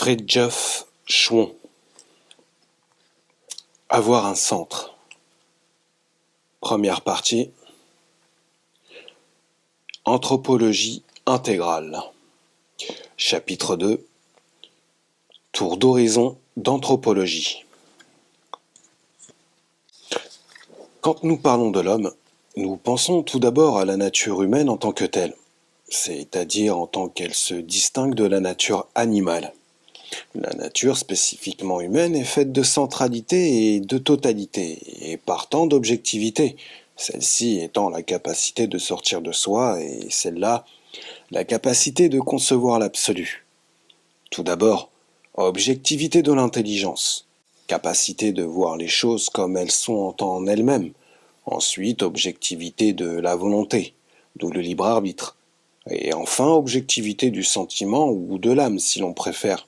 Fridtjof Schwann. Avoir un centre. Première partie. Anthropologie intégrale. Chapitre 2. Tour d'horizon d'anthropologie. Quand nous parlons de l'homme, nous pensons tout d'abord à la nature humaine en tant que telle, c'est-à-dire en tant qu'elle se distingue de la nature animale. La nature spécifiquement humaine est faite de centralité et de totalité, et partant d'objectivité, celle-ci étant la capacité de sortir de soi, et celle-là, la capacité de concevoir l'absolu. Tout d'abord, objectivité de l'intelligence, capacité de voir les choses comme elles sont en elles-mêmes. Ensuite, objectivité de la volonté, d'où le libre arbitre. Et enfin, objectivité du sentiment ou de l'âme, si l'on préfère.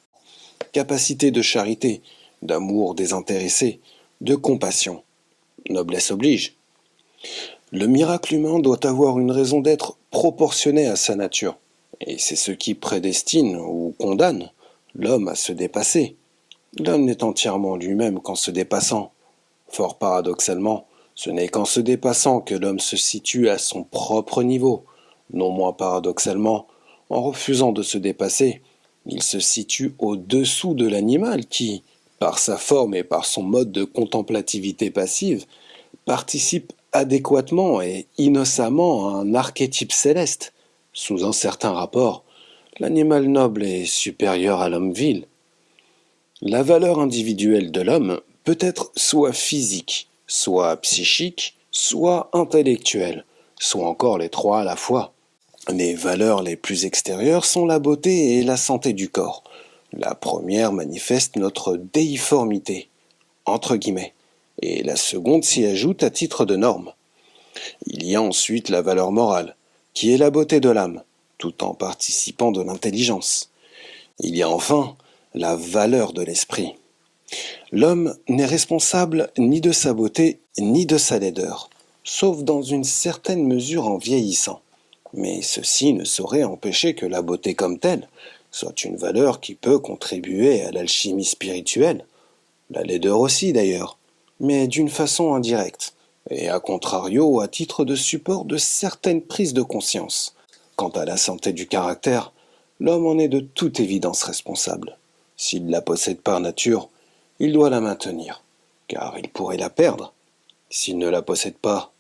Capacité de charité, d'amour désintéressé, de compassion. Noblesse oblige. Le miracle humain doit avoir une raison d'être proportionnée à sa nature. Et c'est ce qui prédestine ou condamne l'homme à se dépasser. L'homme n'est entièrement lui-même qu'en se dépassant. Fort paradoxalement, ce n'est qu'en se dépassant que l'homme se situe à son propre niveau. Non moins paradoxalement, en refusant de se dépasser, il se situe au-dessous de l'animal qui, par sa forme et par son mode de contemplativité passive, participe adéquatement et innocemment à un archétype céleste. Sous un certain rapport, l'animal noble est supérieur à l'homme vil. La valeur individuelle de l'homme peut être soit physique, soit psychique, soit intellectuelle, soit encore les trois à la fois. Les valeurs les plus extérieures sont la beauté et la santé du corps. La première manifeste notre déiformité, entre guillemets, et la seconde s'y ajoute à titre de norme. Il y a ensuite la valeur morale, qui est la beauté de l'âme, tout en participant de l'intelligence. Il y a enfin la valeur de l'esprit. L'homme n'est responsable ni de sa beauté ni de sa laideur, sauf dans une certaine mesure en vieillissant. Mais ceci ne saurait empêcher que la beauté comme telle soit une valeur qui peut contribuer à l'alchimie spirituelle, la laideur aussi d'ailleurs, mais d'une façon indirecte, et à contrario à titre de support de certaines prises de conscience. Quant à la santé du caractère, l'homme en est de toute évidence responsable. S'il la possède par nature, il doit la maintenir, car il pourrait la perdre. S'il ne la possède pas,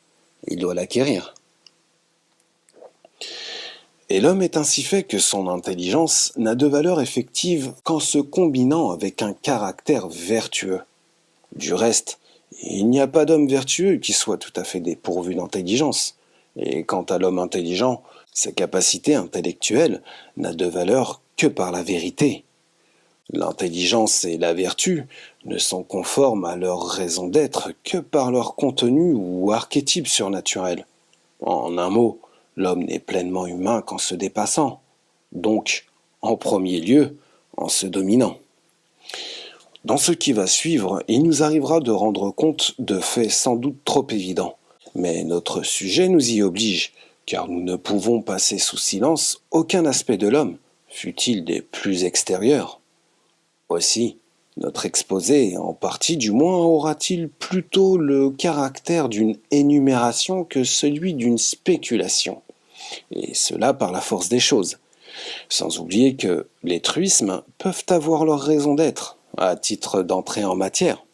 il doit l'acquérir. Et l'homme est ainsi fait que son intelligence n'a de valeur effective qu'en se combinant avec un caractère vertueux. Du reste, il n'y a pas d'homme vertueux qui soit tout à fait dépourvu d'intelligence. Et quant à l'homme intelligent, sa capacité intellectuelle n'a de valeur que par la vérité. L'intelligence et la vertu ne sont conformes à leur raison d'être que par leur contenu ou archétype surnaturel. En un mot, l'homme n'est pleinement humain qu'en se dépassant, donc, en premier lieu, en se dominant. Dans ce qui va suivre, il nous arrivera de rendre compte de faits sans doute trop évidents, mais notre sujet nous y oblige, car nous ne pouvons passer sous silence aucun aspect de l'homme, fût-il des plus extérieurs. Aussi, notre exposé, en partie du moins, aura-t-il plutôt le caractère d'une énumération que celui d'une spéculation, et cela par la force des choses. Sans oublier que les truismes peuvent avoir leur raison d'être, à titre d'entrée en matière.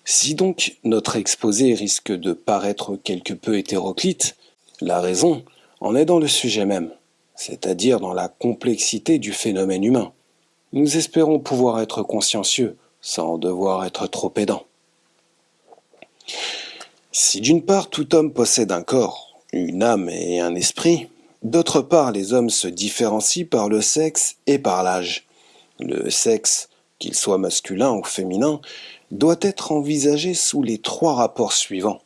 Si donc notre exposé risque de paraître quelque peu hétéroclite, la raison en est dans le sujet même, c'est-à-dire dans la complexité du phénomène humain. Nous espérons pouvoir être consciencieux, sans devoir être trop pédants. Si d'une part tout homme possède un corps, une âme et un esprit, d'autre part les hommes se différencient par le sexe et par l'âge. Le sexe, qu'il soit masculin ou féminin, doit être envisagé sous les trois rapports suivants.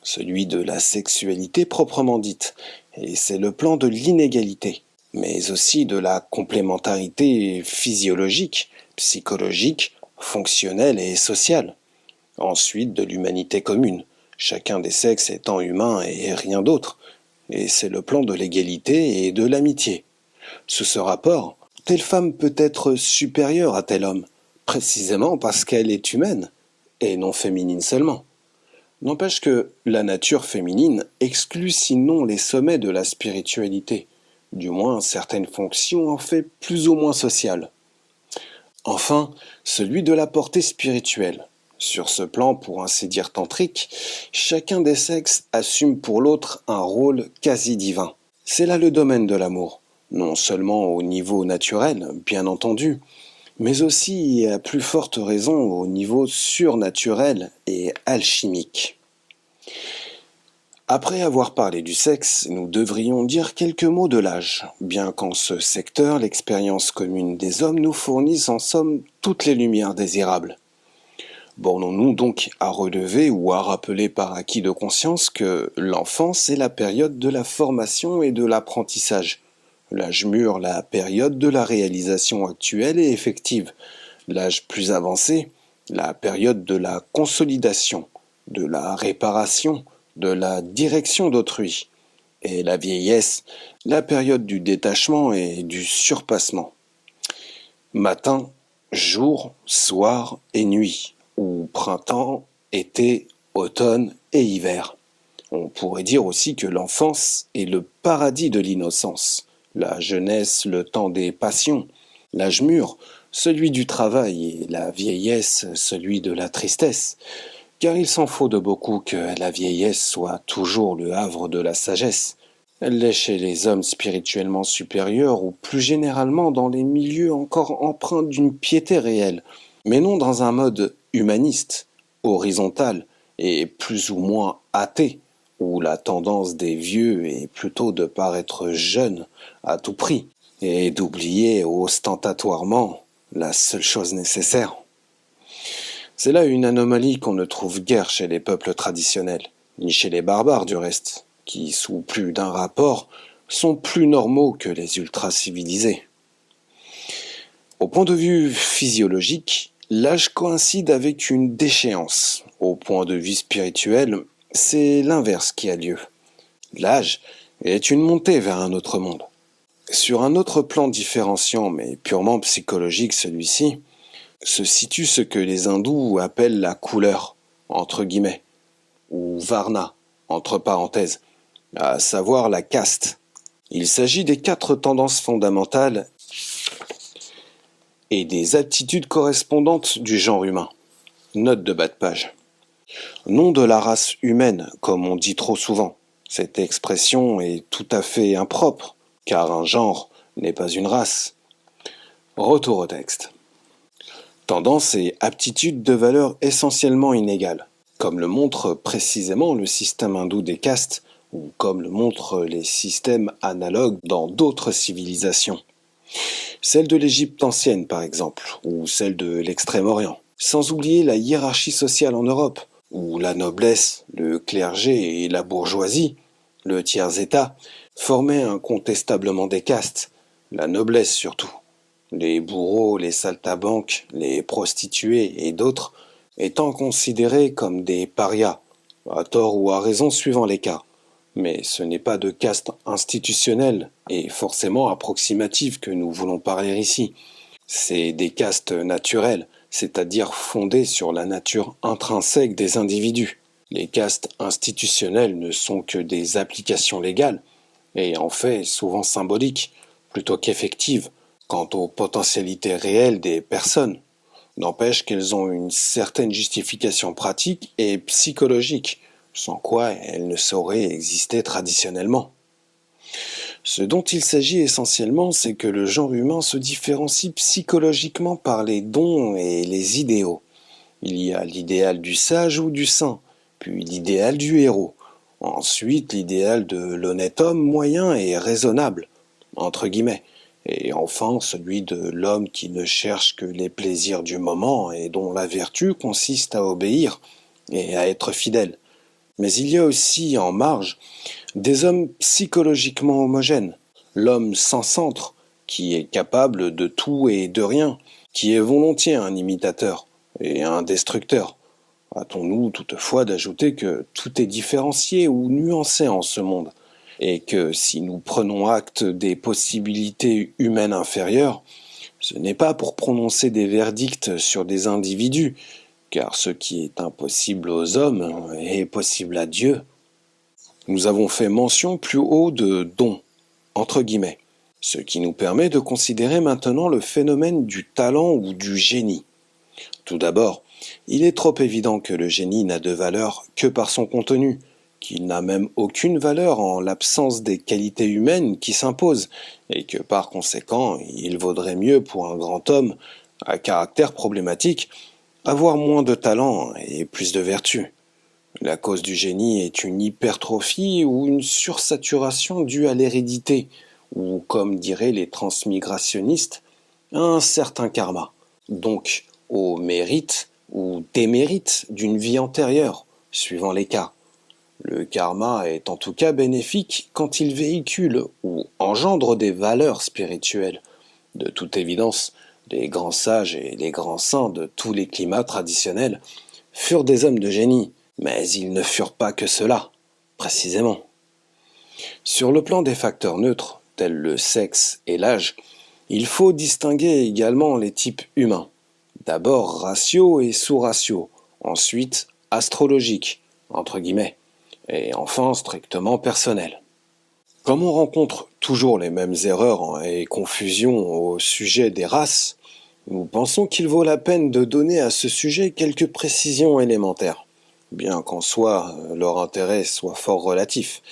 Celui de la sexualité proprement dite, et c'est le plan de l'inégalité, mais aussi de la complémentarité physiologique, psychologique, fonctionnelle et sociale. Ensuite de l'humanité commune, chacun des sexes étant humain et rien d'autre, et c'est le plan de l'égalité et de l'amitié. Sous ce rapport, Telle femme peut être supérieure à tel homme, précisément parce qu'elle est humaine, et non féminine seulement. N'empêche que la nature féminine exclut sinon les sommets de la spiritualité, du moins certaines fonctions en fait plus ou moins sociales. Enfin, celui de la portée spirituelle. Sur ce plan, pour ainsi dire tantrique, chacun des sexes assume pour l'autre un rôle quasi divin. C'est là le domaine de l'amour, non seulement au niveau naturel, bien entendu, mais aussi et à plus forte raison au niveau surnaturel et alchimique. Après avoir parlé du sexe, nous devrions dire quelques mots de l'âge, bien qu'en ce secteur l'expérience commune des hommes nous fournisse en somme toutes les lumières désirables. Bornons-nous donc à relever ou à rappeler par acquis de conscience que l'enfance est la période de la formation et de l'apprentissage, l'âge mûr la période de la réalisation actuelle et effective, l'âge plus avancé la période de la consolidation, de la réparation, de la direction d'autrui, et la vieillesse, la période du détachement et du surpassement. Matin, jour, soir et nuit, ou printemps, été, automne et hiver. On pourrait dire aussi que l'enfance est le paradis de l'innocence, la jeunesse le temps des passions, l'âge mûr celui du travail et la vieillesse celui de la tristesse, car il s'en faut de beaucoup que la vieillesse soit toujours le havre de la sagesse. Elle l'est chez les hommes spirituellement supérieurs ou plus généralement dans les milieux encore empreints d'une piété réelle, mais non dans un mode humaniste, horizontal et plus ou moins athée, où la tendance des vieux est plutôt de paraître jeune à tout prix et d'oublier ostentatoirement la seule chose nécessaire. C'est là une anomalie qu'on ne trouve guère chez les peuples traditionnels, ni chez les barbares du reste, qui, sous plus d'un rapport, sont plus normaux que les ultra-civilisés. Au point de vue physiologique, l'âge coïncide avec une déchéance. Au point de vue spirituel, c'est l'inverse qui a lieu. L'âge est une montée vers un autre monde. Sur un autre plan différenciant, mais purement psychologique celui-ci, se situe ce que les hindous appellent la couleur, entre guillemets, ou varna, entre parenthèses, à savoir la caste. Il s'agit des 4 tendances fondamentales et des aptitudes correspondantes du genre humain. Note de bas de page. Non de la race humaine, comme on dit trop souvent. Cette expression est tout à fait impropre, car un genre n'est pas une race. Retour au texte. Tendance et aptitude de valeur essentiellement inégales, comme le montre précisément le système hindou des castes, ou comme le montrent les systèmes analogues dans d'autres civilisations. Celle de l'Égypte ancienne, par exemple, ou celle de l'Extrême-Orient. Sans oublier la hiérarchie sociale en Europe, où la noblesse, le clergé et la bourgeoisie, le tiers-état, formaient incontestablement des castes, la noblesse surtout. Les bourreaux, les saltimbanques, les prostituées et d'autres étant considérés comme des parias, à tort ou à raison suivant les cas. Mais ce n'est pas de caste institutionnelle et forcément approximative que nous voulons parler ici. C'est des castes naturelles, c'est-à-dire fondées sur la nature intrinsèque des individus. Les castes institutionnelles ne sont que des applications légales, et en fait souvent symboliques, plutôt qu'effectives, quant aux potentialités réelles des personnes. N'empêche qu'elles ont une certaine justification pratique et psychologique, sans quoi elles ne sauraient exister traditionnellement. Ce dont il s'agit essentiellement, c'est que le genre humain se différencie psychologiquement par les dons et les idéaux. Il y a l'idéal du sage ou du saint, puis l'idéal du héros, ensuite l'idéal de l'honnête homme moyen et raisonnable, entre guillemets, et enfin celui de l'homme qui ne cherche que les plaisirs du moment et dont la vertu consiste à obéir et à être fidèle. Mais il y a aussi, en marge, des hommes psychologiquement homogènes, l'homme sans centre, qui est capable de tout et de rien, qui est volontiers un imitateur et un destructeur. Hâtons-nous toutefois d'ajouter que tout est différencié ou nuancé en ce monde, et que si nous prenons acte des possibilités humaines inférieures, ce n'est pas pour prononcer des verdicts sur des individus, car ce qui est impossible aux hommes est possible à Dieu. Nous avons fait mention plus haut de dons, entre guillemets, ce qui nous permet de considérer maintenant le phénomène du talent ou du génie. Tout d'abord, il est trop évident que le génie n'a de valeur que par son contenu, qu'il n'a même aucune valeur en l'absence des qualités humaines qui s'imposent, et que par conséquent, il vaudrait mieux pour un grand homme à caractère problématique avoir moins de talent et plus de vertu. La cause du génie est une hypertrophie ou une sursaturation due à l'hérédité, ou comme diraient les transmigrationnistes, un certain karma, donc au mérite ou démérite d'une vie antérieure, suivant les cas. Le karma est en tout cas bénéfique quand il véhicule ou engendre des valeurs spirituelles. De toute évidence, les grands sages et les grands saints de tous les climats traditionnels furent des hommes de génie, mais ils ne furent pas que cela, précisément. Sur le plan des facteurs neutres, tels le sexe et l'âge, il faut distinguer également les types humains. D'abord ratio et sous-ratio, ensuite astrologique, entre guillemets, et enfin strictement personnel. Comme on rencontre toujours les mêmes erreurs et confusions au sujet des races, nous pensons qu'il vaut la peine de donner à ce sujet quelques précisions élémentaires, bien qu'en soi leur intérêt soit fort relatif.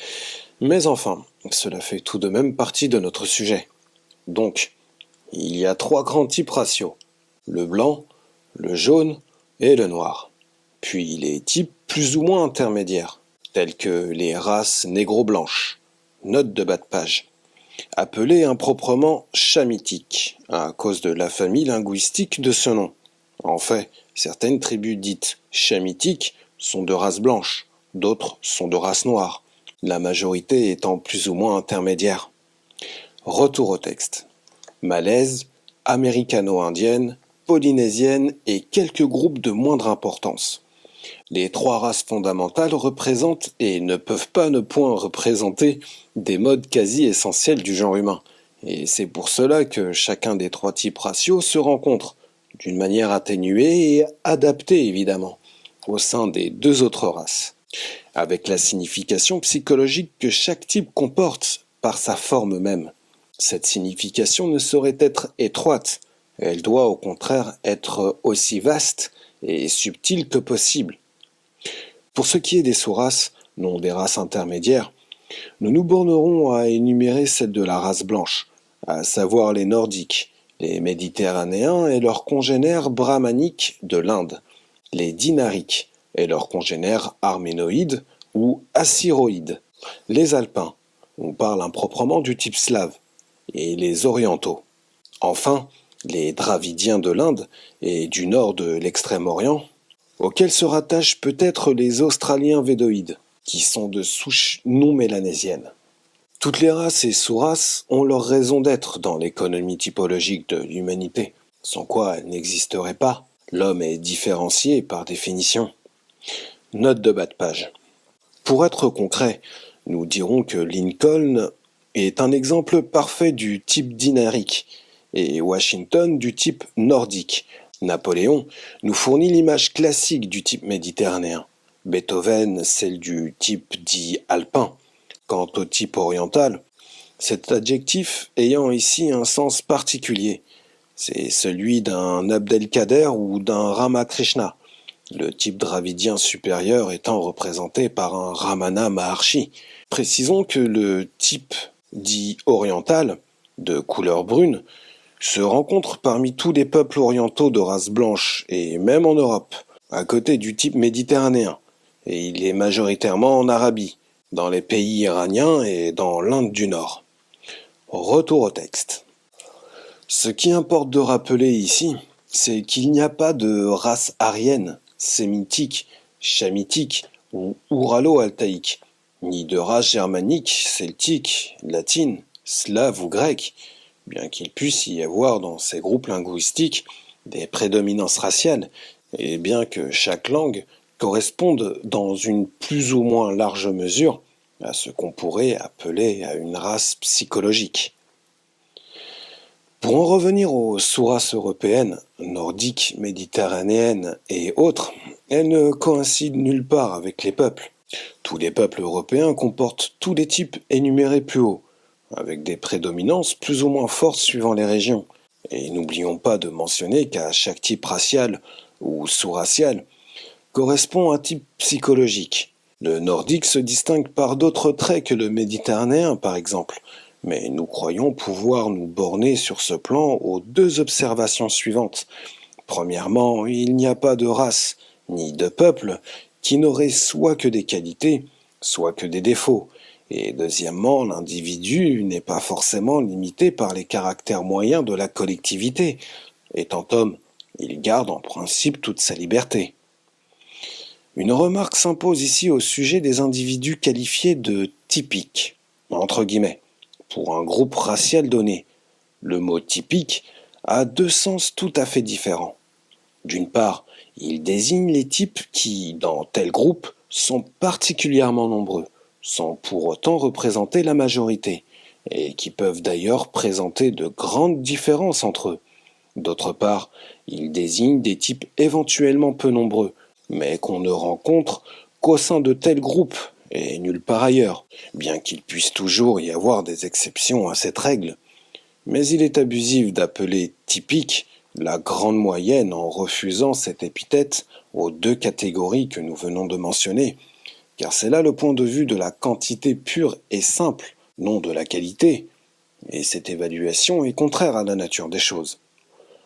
Mais enfin, cela fait tout de même partie de notre sujet. Donc, il y a 3 grands types raciaux, le blanc, le jaune et le noir. Puis les types plus ou moins intermédiaires, tels que les races négro-blanches, note de bas de page, appelées improprement chamitiques, à cause de la famille linguistique de ce nom. En fait, certaines tribus dites chamitiques sont de race blanche, d'autres sont de race noire, la majorité étant plus ou moins intermédiaire. Retour au texte. Malaise, américano-indienne, polynésienne et quelques groupes de moindre importance. Les 3 races fondamentales représentent et ne peuvent pas ne point représenter des modes quasi essentiels du genre humain. Et c'est pour cela que chacun des 3 types raciaux se rencontre, d'une manière atténuée et adaptée évidemment, au sein des 2 autres races, avec la signification psychologique que chaque type comporte par sa forme même. Cette signification ne saurait être étroite, elle doit au contraire être aussi vaste et subtile que possible. Pour ce qui est des sous-races, non des races intermédiaires, nous nous bornerons à énumérer celles de la race blanche, à savoir les nordiques, les méditerranéens et leurs congénères brahmaniques de l'Inde, les dinariques et leurs congénères arménoïdes ou assyroïdes, les alpins, on parle improprement du type slave, et les orientaux. Enfin, les dravidiens de l'Inde et du nord de l'Extrême-Orient, auxquels se rattachent peut-être les Australiens védoïdes, qui sont de souche non mélanésienne. Toutes les races et sous-races ont leur raison d'être dans l'économie typologique de l'humanité, sans quoi elle n'existerait pas. L'homme est différencié par définition. Note de bas de page. Pour être concret, nous dirons que Lincoln est un exemple parfait du type dinarique et Washington du type nordique. Napoléon nous fournit l'image classique du type méditerranéen. Beethoven, celle du type dit alpin. Quant au type oriental, cet adjectif ayant ici un sens particulier, c'est celui d'un Abdelkader ou d'un Ramakrishna, le type dravidien supérieur étant représenté par un Ramana Maharshi. Précisons que le type dit oriental, de couleur brune, se rencontre parmi tous les peuples orientaux de race blanche et même en Europe, à côté du type méditerranéen, et il est majoritairement en Arabie, dans les pays iraniens et dans l'Inde du Nord. Retour au texte. Ce qui importe de rappeler ici, c'est qu'il n'y a pas de race aryenne, sémitique, chamitique ou ouralo-altaïque, ni de race germanique, celtique, latine, slave ou grecque, bien qu'il puisse y avoir dans ces groupes linguistiques des prédominances raciales, et bien que chaque langue corresponde dans une plus ou moins large mesure à ce qu'on pourrait appeler à une race psychologique. Pour en revenir aux sous-races européennes, nordiques, méditerranéennes et autres, elles ne coïncident nulle part avec les peuples. Tous les peuples européens comportent tous les types énumérés plus haut, avec des prédominances plus ou moins fortes suivant les régions. Et n'oublions pas de mentionner qu'à chaque type racial ou sous-racial correspond un type psychologique. Le nordique se distingue par d'autres traits que le méditerranéen, par exemple, mais nous croyons pouvoir nous borner sur ce plan aux deux observations suivantes. Premièrement, il n'y a pas de race, ni de peuple, qui n'aurait soit que des qualités, soit que des défauts. Et deuxièmement, l'individu n'est pas forcément limité par les caractères moyens de la collectivité. Étant homme, il garde en principe toute sa liberté. Une remarque s'impose ici au sujet des individus qualifiés de typiques, entre guillemets, pour un groupe racial donné. Le mot typique a deux sens tout à fait différents. D'une part, il désigne les types qui, dans tel groupe, sont particulièrement nombreux, sans pour autant représenter la majorité, et qui peuvent d'ailleurs présenter de grandes différences entre eux. D'autre part, il désigne des types éventuellement peu nombreux, mais qu'on ne rencontre qu'au sein de tels groupes et nulle part ailleurs, bien qu'il puisse toujours y avoir des exceptions à cette règle. Mais il est abusif d'appeler typique la grande moyenne en refusant cette épithète aux deux catégories que nous venons de mentionner, car c'est là le point de vue de la quantité pure et simple, non de la qualité, et cette évaluation est contraire à la nature des choses.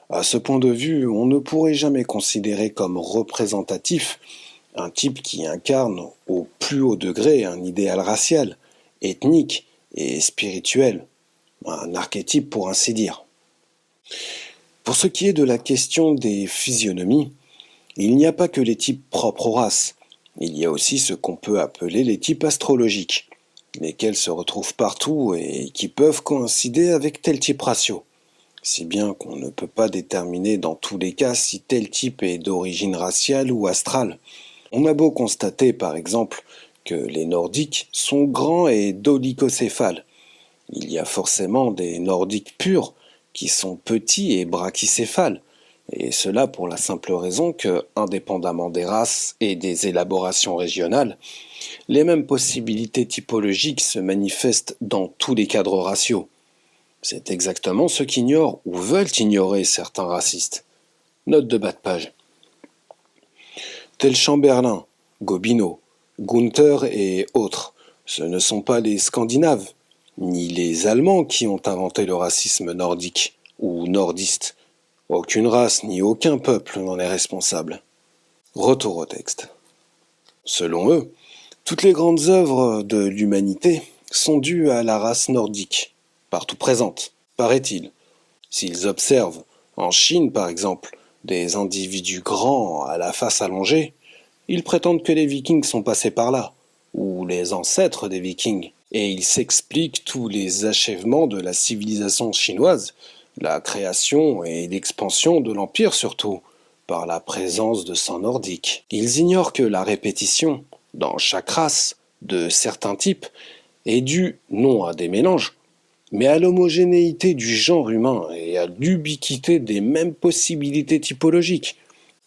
À ce point de vue, on ne pourrait jamais considérer comme représentatif un type qui incarne au plus haut degré un idéal racial, ethnique et spirituel, un archétype pour ainsi dire. Pour ce qui est de la question des physionomies, il n'y a pas que les types propres aux races, il y a aussi ce qu'on peut appeler les types astrologiques, lesquels se retrouvent partout et qui peuvent coïncider avec tel type ratio. Si bien qu'on ne peut pas déterminer dans tous les cas si tel type est d'origine raciale ou astrale. On a beau constater par exemple que les nordiques sont grands et dolicocéphales. Il y a forcément des nordiques purs qui sont petits et brachycéphales, et cela pour la simple raison que, indépendamment des races et des élaborations régionales, les mêmes possibilités typologiques se manifestent dans tous les cadres raciaux. C'est exactement ce qu'ignorent ou veulent ignorer certains racistes. Note de bas de page. Tels Chamberlain, Gobineau, Gunther et autres, ce ne sont pas les Scandinaves, ni les Allemands qui ont inventé le racisme nordique ou nordiste. Aucune race ni aucun peuple n'en est responsable. Retour au texte. Selon eux, toutes les grandes œuvres de l'humanité sont dues à la race nordique, partout présente, paraît-il. S'ils observent, en Chine par exemple, des individus grands à la face allongée, ils prétendent que les Vikings sont passés par là, ou les ancêtres des Vikings, et ils s'expliquent tous les achèvements de la civilisation chinoise, la création et l'expansion de l'Empire surtout, par la présence de sang nordique. Ils ignorent que la répétition, dans chaque race, de certains types, est due non à des mélanges, mais à l'homogénéité du genre humain et à l'ubiquité des mêmes possibilités typologiques,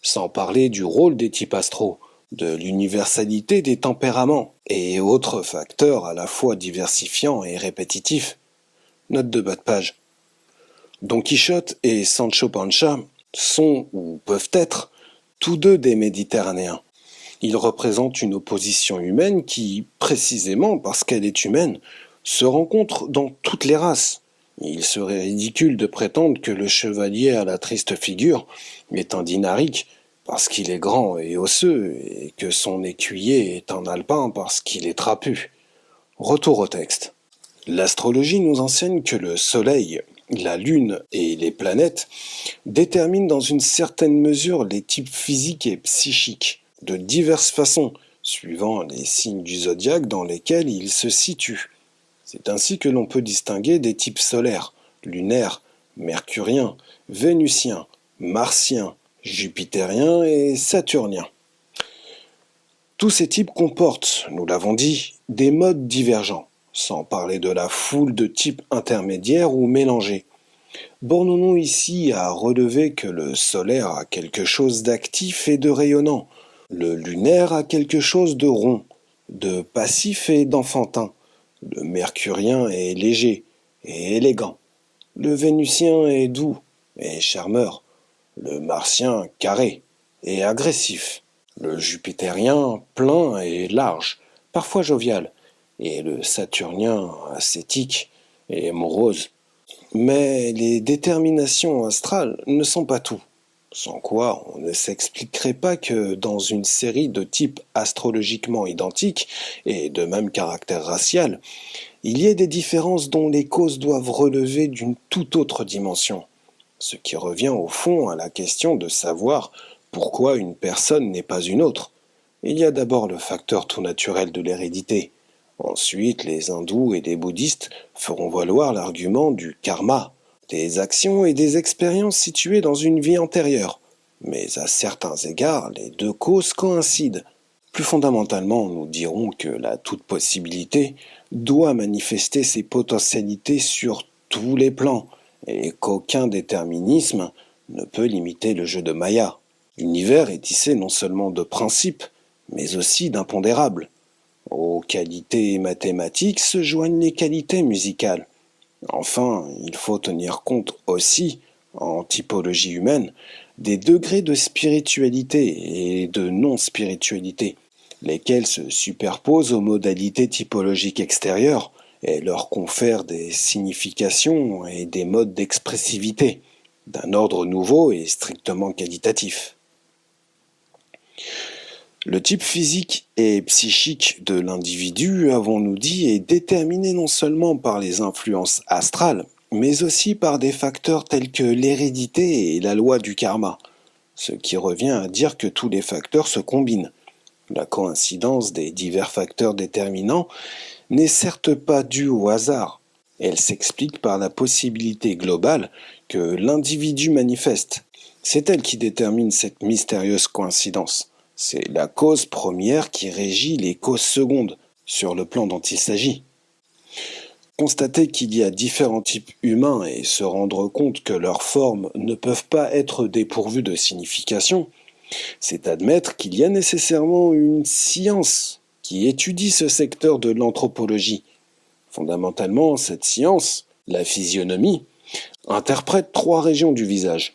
sans parler du rôle des types astraux, de l'universalité des tempéraments et autres facteurs à la fois diversifiants et répétitifs. Note de bas de page. Don Quichotte et Sancho Panza sont, ou peuvent être, tous deux des Méditerranéens. Ils représentent une opposition humaine qui, précisément parce qu'elle est humaine, se rencontre dans toutes les races. Il serait ridicule de prétendre que le chevalier à la triste figure est un dinarique parce qu'il est grand et osseux, et que son écuyer est un alpin parce qu'il est trapu. Retour au texte. L'astrologie nous enseigne que le Soleil, la Lune et les planètes déterminent dans une certaine mesure les types physiques et psychiques, de diverses façons, suivant les signes du zodiaque dans lesquels ils se situent. C'est ainsi que l'on peut distinguer des types solaires, lunaires, mercuriens, vénusiens, martiens, jupitériens et saturniens. Tous ces types comportent, nous l'avons dit, des modes divergents, sans parler de la foule de types intermédiaires ou mélangés. Bornons-nous ici à relever que le solaire a quelque chose d'actif et de rayonnant, le lunaire a quelque chose de rond, de passif et d'enfantin, le mercurien est léger et élégant, le vénusien est doux et charmeur, le martien carré et agressif, le jupitérien plein et large, parfois jovial, et le saturnien ascétique et morose. Mais les déterminations astrales ne sont pas tout, sans quoi on ne s'expliquerait pas que dans une série de types astrologiquement identiques et de même caractère racial, il y ait des différences dont les causes doivent relever d'une toute autre dimension, ce qui revient au fond à la question de savoir pourquoi une personne n'est pas une autre. Il y a d'abord le facteur tout naturel de l'hérédité. Ensuite, les hindous et les bouddhistes feront valoir l'argument du karma, des actions et des expériences situées dans une vie antérieure. Mais à certains égards, les deux causes coïncident. Plus fondamentalement, nous dirons que la toute-possibilité doit manifester ses potentialités sur tous les plans, et qu'aucun déterminisme ne peut limiter le jeu de Maya. L'univers est tissé non seulement de principes, mais aussi d'impondérables. Aux qualités mathématiques se joignent les qualités musicales. Enfin, il faut tenir compte aussi, en typologie humaine, des degrés de spiritualité et de non-spiritualité, lesquels se superposent aux modalités typologiques extérieures et leur confèrent des significations et des modes d'expressivité, d'un ordre nouveau et strictement qualitatif. Le type physique et psychique de l'individu, avons-nous dit, est déterminé non seulement par les influences astrales, mais aussi par des facteurs tels que l'hérédité et la loi du karma, ce qui revient à dire que tous les facteurs se combinent. La coïncidence des divers facteurs déterminants n'est certes pas due au hasard, elle s'explique par la possibilité globale que l'individu manifeste. C'est elle qui détermine cette mystérieuse coïncidence. C'est la cause première qui régit les causes secondes, sur le plan dont il s'agit. Constater qu'il y a différents types humains et se rendre compte que leurs formes ne peuvent pas être dépourvues de signification, c'est admettre qu'il y a nécessairement une science qui étudie ce secteur de l'anthropologie. Fondamentalement, cette science, la physionomie, interprète trois régions du visage.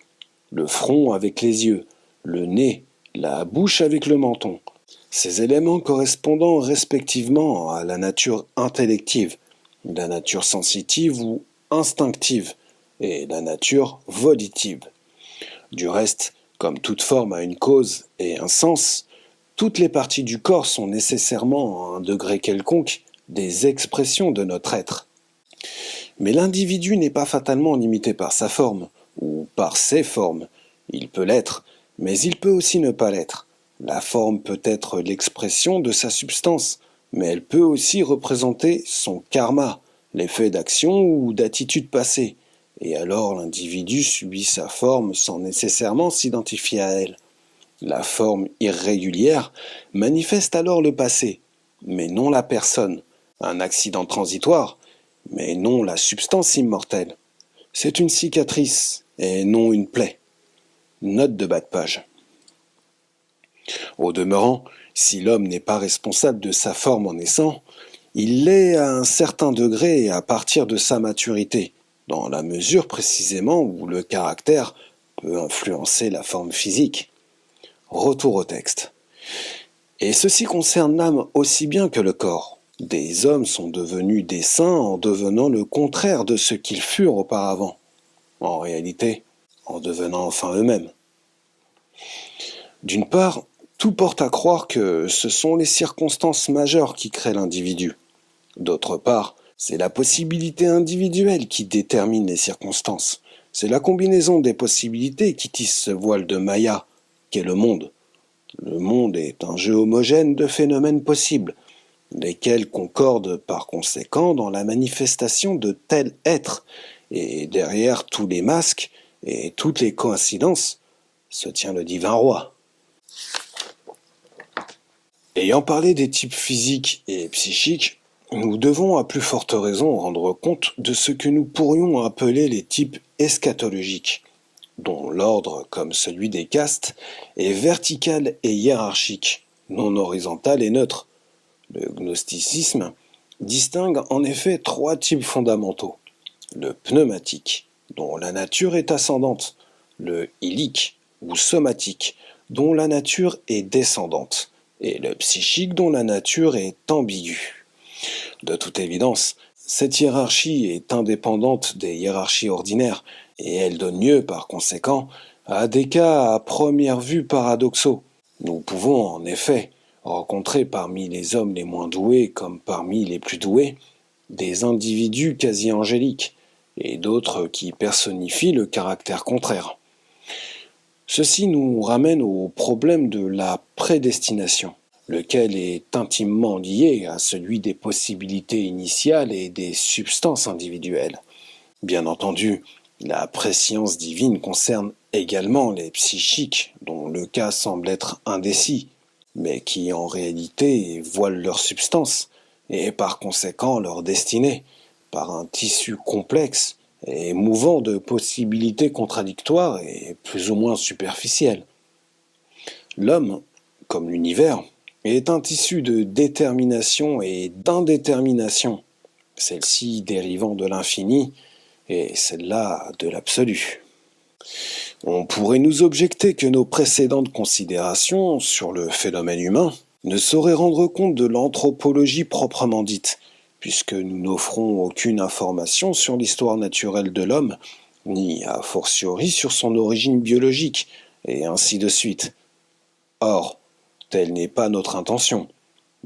Le front avec les yeux, le nez, la bouche avec le menton. Ces éléments correspondant respectivement à la nature intellective, la nature sensitive ou instinctive et la nature volitive. Du reste, comme toute forme a une cause et un sens, toutes les parties du corps sont nécessairement, à un degré quelconque, des expressions de notre être. Mais l'individu n'est pas fatalement limité par sa forme, ou par ses formes. Il peut l'être, mais il peut aussi ne pas l'être. La forme peut être l'expression de sa substance, mais elle peut aussi représenter son karma, l'effet d'action ou d'attitude passée. Et alors l'individu subit sa forme sans nécessairement s'identifier à elle. La forme irrégulière manifeste alors le passé, mais non la personne, un accident transitoire, mais non la substance immortelle. C'est une cicatrice et non une plaie. Note de bas de page. Au demeurant, si l'homme n'est pas responsable de sa forme en naissant, il l'est à un certain degré et à partir de sa maturité, dans la mesure précisément où le caractère peut influencer la forme physique. Retour au texte. Et ceci concerne l'âme aussi bien que le corps. Des hommes sont devenus des saints en devenant le contraire de ce qu'ils furent auparavant. En réalité, en devenant enfin eux-mêmes. D'une part, tout porte à croire que ce sont les circonstances majeures qui créent l'individu. D'autre part, c'est la possibilité individuelle qui détermine les circonstances. C'est la combinaison des possibilités qui tisse ce voile de Maya, qu'est le monde. Le monde est un jeu homogène de phénomènes possibles, lesquels concordent par conséquent dans la manifestation de tel être, et derrière tous les masques et toutes les coïncidences se tient le divin roi. Ayant parlé des types physiques et psychiques, nous devons à plus forte raison rendre compte de ce que nous pourrions appeler les types eschatologiques, dont l'ordre, comme celui des castes, est vertical et hiérarchique, non horizontal et neutre. Le gnosticisme distingue en effet trois types fondamentaux. Le pneumatique, dont la nature est ascendante, le ilique ou somatique, dont la nature est descendante, et le psychique, dont la nature est ambiguë. De toute évidence, cette hiérarchie est indépendante des hiérarchies ordinaires, et elle donne lieu, par conséquent, à des cas à première vue paradoxaux. Nous pouvons, en effet, rencontrer parmi les hommes les moins doués comme parmi les plus doués, des individus quasi angéliques, et d'autres qui personnifient le caractère contraire. Ceci nous ramène au problème de la prédestination, lequel est intimement lié à celui des possibilités initiales et des substances individuelles. Bien entendu, la préscience divine concerne également les psychiques, dont le cas semble être indécis, mais qui en réalité voilent leur substance, et par conséquent leur destinée, par un tissu complexe et mouvant de possibilités contradictoires et plus ou moins superficielles. L'homme, comme l'univers, est un tissu de détermination et d'indétermination, celle-ci dérivant de l'infini et celle-là de l'absolu. On pourrait nous objecter que nos précédentes considérations sur le phénomène humain ne sauraient rendre compte de l'anthropologie proprement dite, puisque nous n'offrons aucune information sur l'histoire naturelle de l'homme, ni a fortiori sur son origine biologique, et ainsi de suite. Or, telle n'est pas notre intention.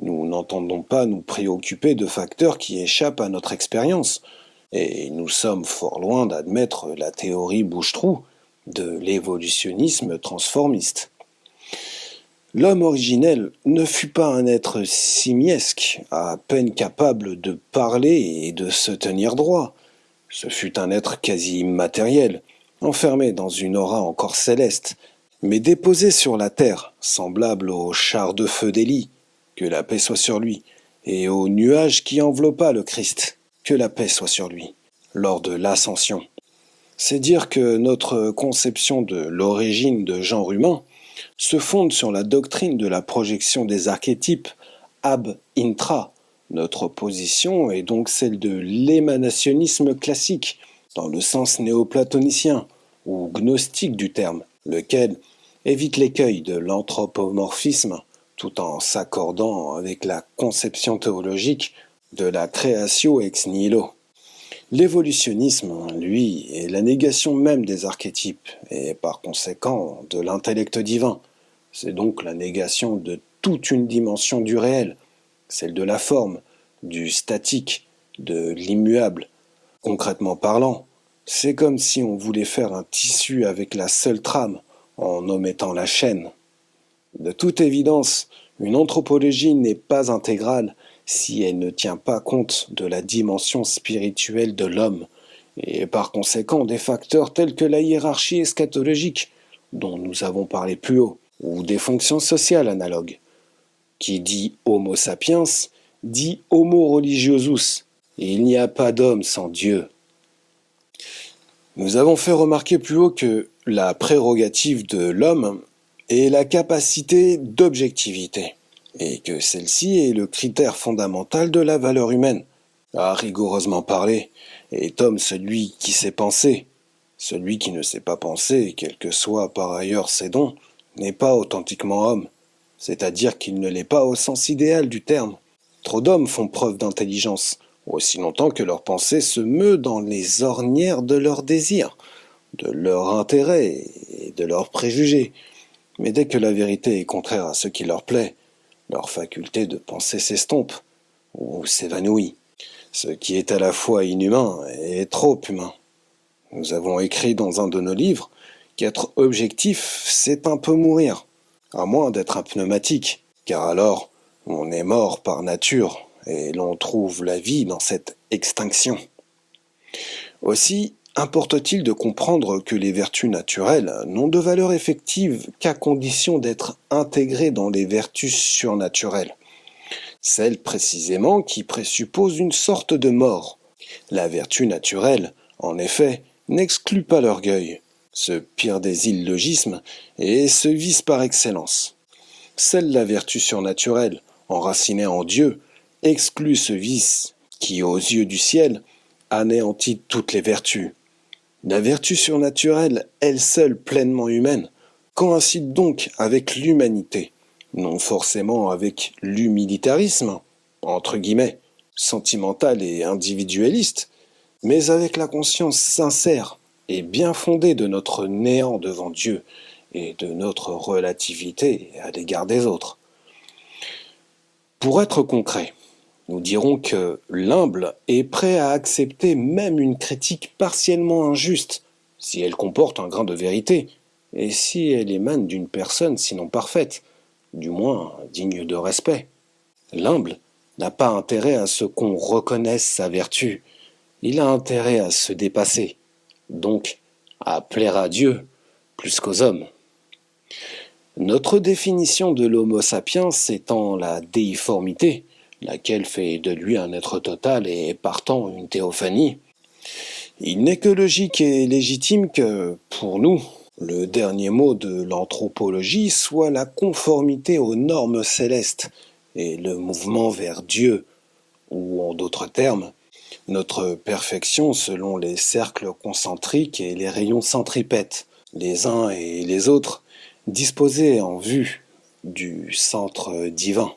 Nous n'entendons pas nous préoccuper de facteurs qui échappent à notre expérience, et nous sommes fort loin d'admettre la théorie bouche-trou de l'évolutionnisme transformiste. L'homme originel ne fut pas un être simiesque, à peine capable de parler et de se tenir droit. Ce fut un être quasi immatériel, enfermé dans une aura encore céleste, mais déposé sur la terre, semblable au char de feu d'Élie, que la paix soit sur lui, et au nuage qui enveloppa le Christ, que la paix soit sur lui, lors de l'ascension. C'est dire que notre conception de l'origine de genre humain se fonde sur la doctrine de la projection des archétypes ab intra. Notre position est donc celle de l'émanationnisme classique, dans le sens néoplatonicien ou gnostique du terme, lequel évite l'écueil de l'anthropomorphisme tout en s'accordant avec la conception théologique de la creatio ex nihilo. L'évolutionnisme, lui, est la négation même des archétypes et par conséquent de l'intellect divin. C'est donc la négation de toute une dimension du réel, celle de la forme, du statique, de l'immuable. Concrètement parlant, c'est comme si on voulait faire un tissu avec la seule trame, en omettant la chaîne. De toute évidence, une anthropologie n'est pas intégrale si elle ne tient pas compte de la dimension spirituelle de l'homme, et par conséquent des facteurs tels que la hiérarchie eschatologique, dont nous avons parlé plus haut, ou des fonctions sociales analogues. Qui dit Homo sapiens, dit Homo religiosus, et il n'y a pas d'homme sans Dieu. Nous avons fait remarquer plus haut que la prérogative de l'homme est la capacité d'objectivité, et que celle-ci est le critère fondamental de la valeur humaine. À rigoureusement parler, est homme celui qui sait penser. Celui qui ne sait pas penser, quels que soient par ailleurs ses dons, n'est pas authentiquement homme, c'est-à-dire qu'il ne l'est pas au sens idéal du terme. Trop d'hommes font preuve d'intelligence, aussi longtemps que leur pensée se meut dans les ornières de leurs désirs, de leurs intérêts et de leurs préjugés. Mais dès que la vérité est contraire à ce qui leur plaît, leur faculté de penser s'estompe ou s'évanouit. Ce qui est à la fois inhumain et trop humain. Nous avons écrit dans un de nos livres qu'être objectif, c'est un peu mourir, à moins d'être un pneumatique, car alors on est mort par nature et l'on trouve la vie dans cette extinction. Aussi, Importe-t-il de comprendre que les vertus naturelles n'ont de valeur effective qu'à condition d'être intégrées dans les vertus surnaturelles, celles précisément qui présupposent une sorte de mort. La vertu naturelle, en effet, n'exclut pas l'orgueil, ce pire des illogismes, et ce vice par excellence. Seule la vertu surnaturelle, enracinée en Dieu, exclut ce vice qui, aux yeux du ciel, anéantit toutes les vertus. La vertu surnaturelle, elle seule pleinement humaine, coïncide donc avec l'humanité, non forcément avec l'humilitarisme, entre guillemets, sentimental et individualiste, mais avec la conscience sincère et bien fondée de notre néant devant Dieu et de notre relativité à l'égard des autres. Pour être concret, nous dirons que l'humble est prêt à accepter même une critique partiellement injuste, si elle comporte un grain de vérité, et si elle émane d'une personne sinon parfaite, du moins digne de respect. L'humble n'a pas intérêt à ce qu'on reconnaisse sa vertu, il a intérêt à se dépasser, donc à plaire à Dieu plus qu'aux hommes. Notre définition de l'Homo sapiens étant la déiformité, laquelle fait de lui un être total et partant une théophanie, il n'est que logique et légitime que, pour nous, le dernier mot de l'anthropologie soit la conformité aux normes célestes et le mouvement vers Dieu, ou en d'autres termes, notre perfection selon les cercles concentriques et les rayons centripètes, les uns et les autres, disposés en vue du centre divin.